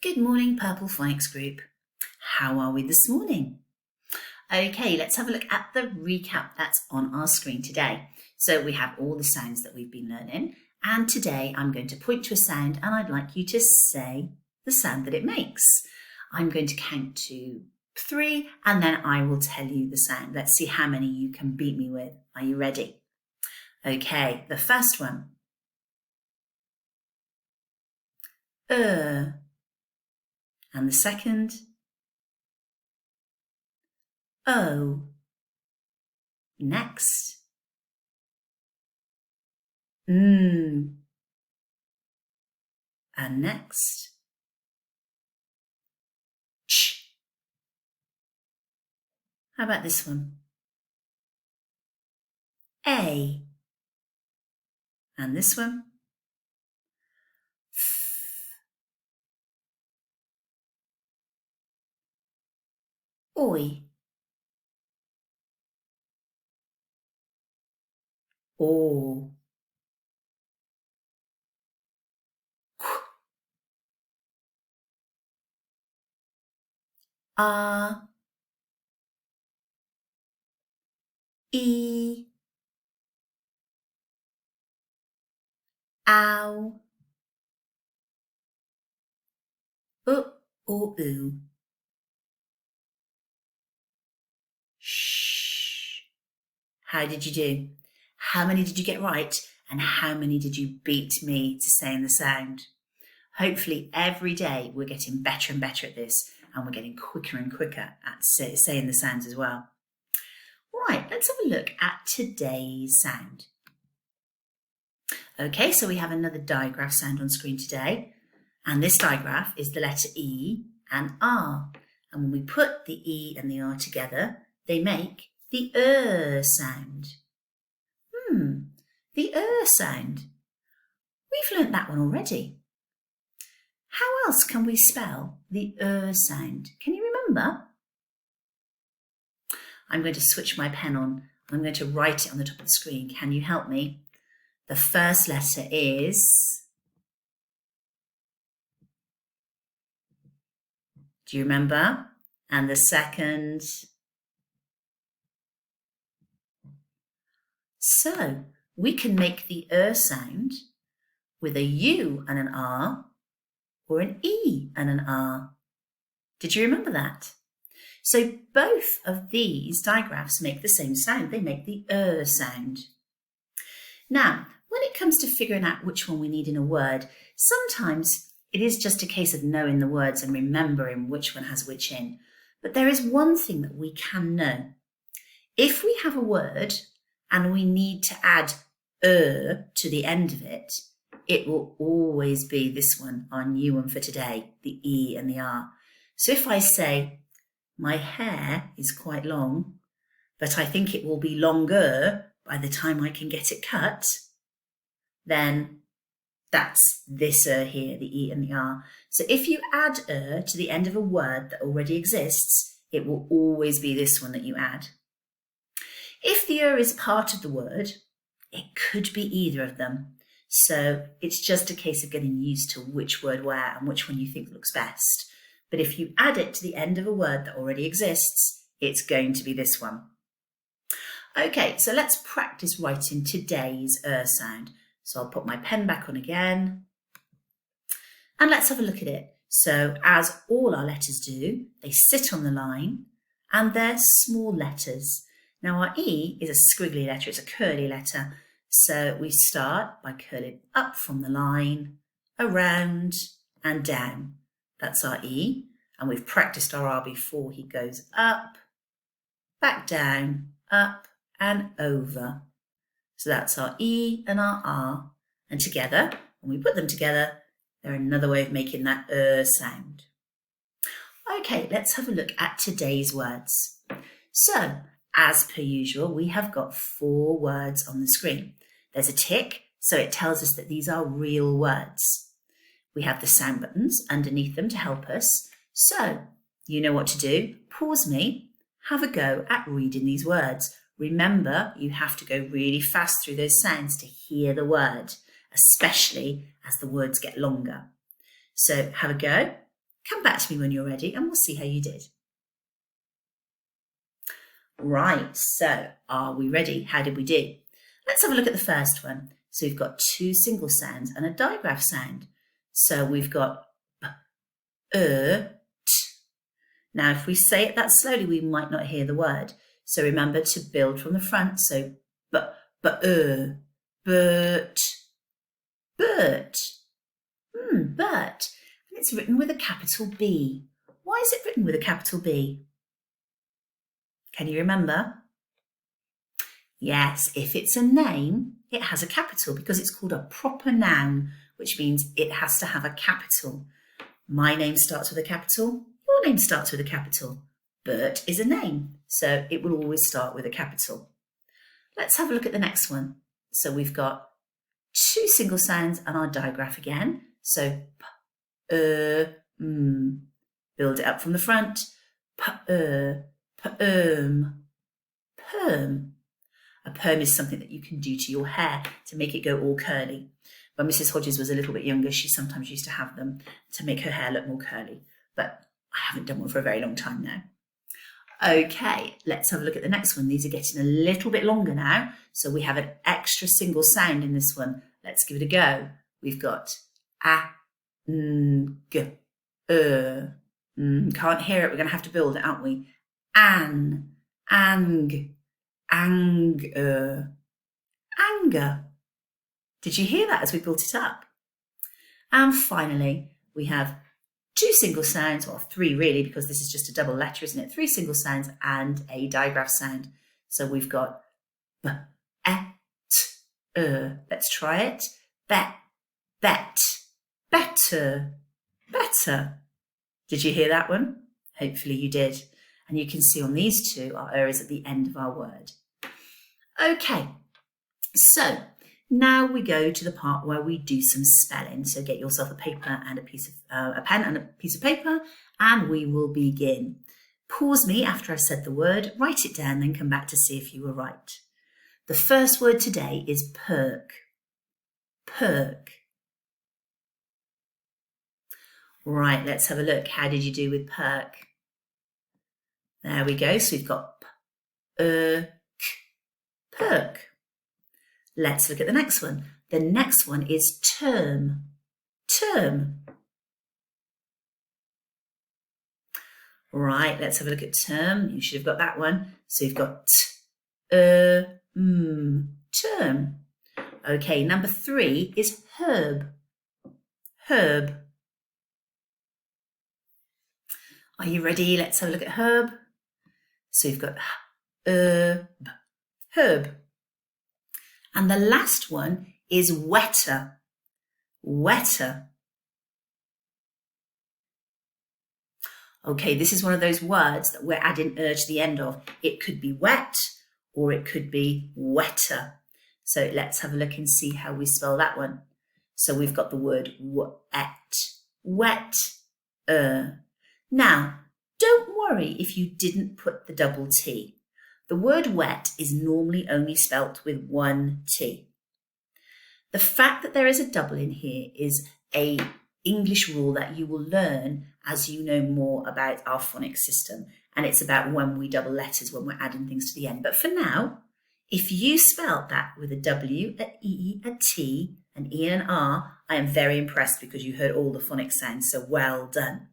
Good morning, Purple Phonics Group. How are we this morning? Okay, let's have a look at the recap that's on our screen today. So we have all the sounds that we've been learning, and today I'm going to point to a sound and I'd like you to say the sound that it makes. I'm going to count to 3 and then I will tell you the sound. Let's see how many you can beat me with. Are you ready? Okay, the first one. And the second. O. Next. And next. Ch. How about this one? A. And this one? F. Oi. O. Qu. A. E. Ow. Oo. Shh. How did you do? How many did you get right? And how many did you beat me to saying the sound? Hopefully every day we're getting better and better at this, and we're getting quicker and quicker at saying the sounds as well. Right, let's have a look at today's sound. Okay, so we have another digraph sound on screen today, and this digraph is the letter E and R. And when we put the E and the R together, they make the sound. The sound. We've learnt that one already. How else can we spell the sound? Can you remember? I'm going to switch my pen on. I'm going to write it on the top of the screen. Can you help me? The first letter is... Do you remember? And the second... So, we can make the sound with a U and an R or an E and an R. Did you remember that? So both of these digraphs make the same sound. They make the sound. Now, when it comes to figuring out which one we need in a word, sometimes it is just a case of knowing the words and remembering which one has which in. But there is one thing that we can know. If we have a word and we need to add to the end of it, it will always be this one, our new one for today, the E and the R. So if I say, my hair is quite long, but I think it will be longer by the time I can get it cut, then that's this here, the E and the R. So if you add to the end of a word that already exists, it will always be this one that you add. If the is part of the word, it could be either of them. So it's just a case of getting used to which word where and which one you think looks best. But if you add it to the end of a word that already exists, it's going to be this one. Okay, so let's practice writing today's sound. So I'll put my pen back on again. And let's have a look at it. So as all our letters do, they sit on the line and they're small letters. Now our E is a squiggly letter, it's a curly letter. So we start by curling up from the line, around and down. That's our E. And we've practiced our R before. He goes up, back down, up and over. So that's our E and our R. And together, when we put them together, they're another way of making that sound. Okay, let's have a look at today's words. So, as per usual, we have got 4 words on the screen. There's a tick, so it tells us that these are real words. We have the sound buttons underneath them to help us. So, you know what to do. Pause me, have a go at reading these words. Remember, you have to go really fast through those sounds to hear the word, especially as the words get longer. So, have a go. Come back to me when you're ready and we'll see how you did. Right, so are we ready? How did we do? Let's have a look at the first one. So we've got two single sounds and a digraph sound. So we've got b, t. Now, if we say it that slowly, we might not hear the word. So remember to build from the front. So b, bert, bert. Bert. And it's written with a capital B. Why is it written with a capital B? Can you remember? Yes, if it's a name, it has a capital because it's called a proper noun, which means it has to have a capital. My name starts with a capital. Your name starts with a capital. Bert is a name, so it will always start with a capital. Let's have a look at the next one. So we've got two single sounds and our digraph again. So p, build it up from the front. Perm. Perm. A perm is something that you can do to your hair to make it go all curly. When Mrs. Hodges was a little bit younger, she sometimes used to have them to make her hair look more curly. But I haven't done one for a very long time now. Okay, let's have a look at the next one. These are getting a little bit longer now. So we have an extra single sound in this one. Let's give it a go. We've got a, n, g, can't hear it. We're going to have to build it, aren't we? An, ang, anger, anger. Did you hear that as we built it up? And finally, we have two single sounds, well, three really, because this is just a double letter, isn't it? Three single sounds and a digraph sound. So we've got b, e, t, let's try it. Bet, bet, better, better. Did you hear that one? Hopefully you did. And you can see on these two, our is at the end of our word. Okay, so now we go to the part where we do some spelling. So get yourself a paper and a pen and a piece of paper, and we will begin. Pause me after I've said the word, write it down, then come back to see if you were right. The first word today is perk. Perk. Right, let's have a look. How did you do with perk? There we go. So we've got k, perk. Let's look at the next one. The next one is term. Term. Right, let's have a look at term. You should have got that one. So you've got term. Okay, number 3 is herb. Herb. Are you ready? Let's have a look at herb. So you've got herb. Herb. And the last one is wetter. Wetter. Okay, this is one of those words that we're adding to the end of. It could be wet or it could be wetter. So let's have a look and see how we spell that one. So we've got the word wet. Wet. Now, don't worry if you didn't put the double T. The word wet is normally only spelt with one T. The fact that there is a double in here is an English rule that you will learn as you know more about our phonics system. And it's about when we double letters, when we're adding things to the end. But for now, if you spelt that with a W, a E, a T, an E and an R, I am very impressed because you heard all the phonics sounds, so well done.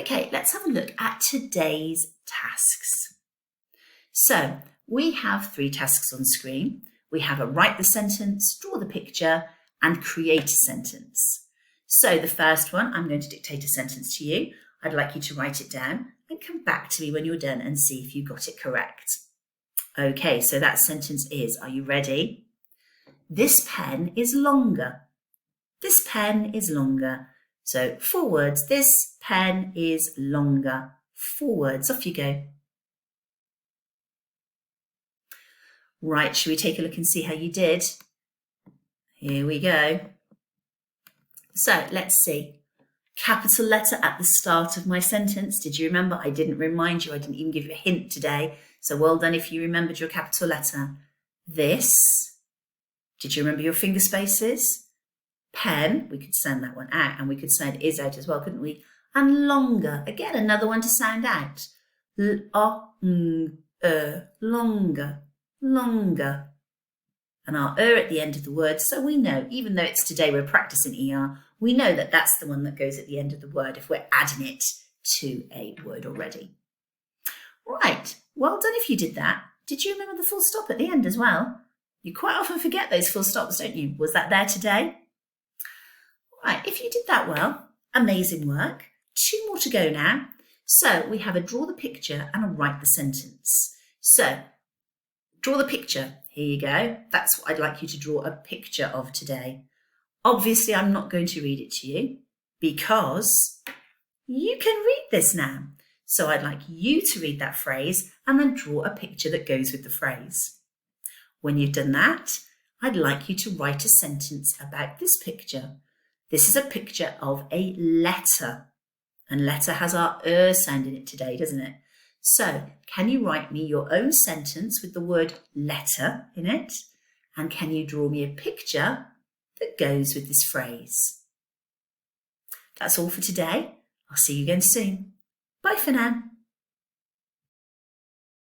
Okay, let's have a look at today's tasks. So we have 3 tasks on screen. We have a write the sentence, draw the picture, and create a sentence. So the first one, I'm going to dictate a sentence to you. I'd like you to write it down and come back to me when you're done and see if you got it correct. Okay, so that sentence is, are you ready? This pen is longer. This pen is longer. So 4 words, this pen is longer. 4 words, off you go. Right, should we take a look and see how you did? Here we go. So let's see. Capital letter at the start of my sentence. Did you remember? I didn't remind you. I didn't even give you a hint today. So well done if you remembered your capital letter. This. Did you remember your finger spaces? pen, we could sound that one out, and we could sound is out as well, couldn't we? And longer, again, another one to sound out. Longer, longer. And our at the end of the word, so we know, even though it's today we're practicing ER, we know that that's the one that goes at the end of the word if we're adding it to a word already. Right, well done if you did that. Did you remember the full stop at the end as well? You quite often forget those full stops, don't you? Was that there today? Right, if you did that well, amazing work. 2 more to go now. So we have a draw the picture and a write the sentence. So draw the picture. Here you go. That's what I'd like you to draw a picture of today. Obviously, I'm not going to read it to you because you can read this now. So I'd like you to read that phrase and then draw a picture that goes with the phrase. When you've done that, I'd like you to write a sentence about this picture. This is a picture of a letter. And letter has our sound in it today, doesn't it? So can you write me your own sentence with the word letter in it? And can you draw me a picture that goes with this phrase? That's all for today. I'll see you again soon. Bye for now.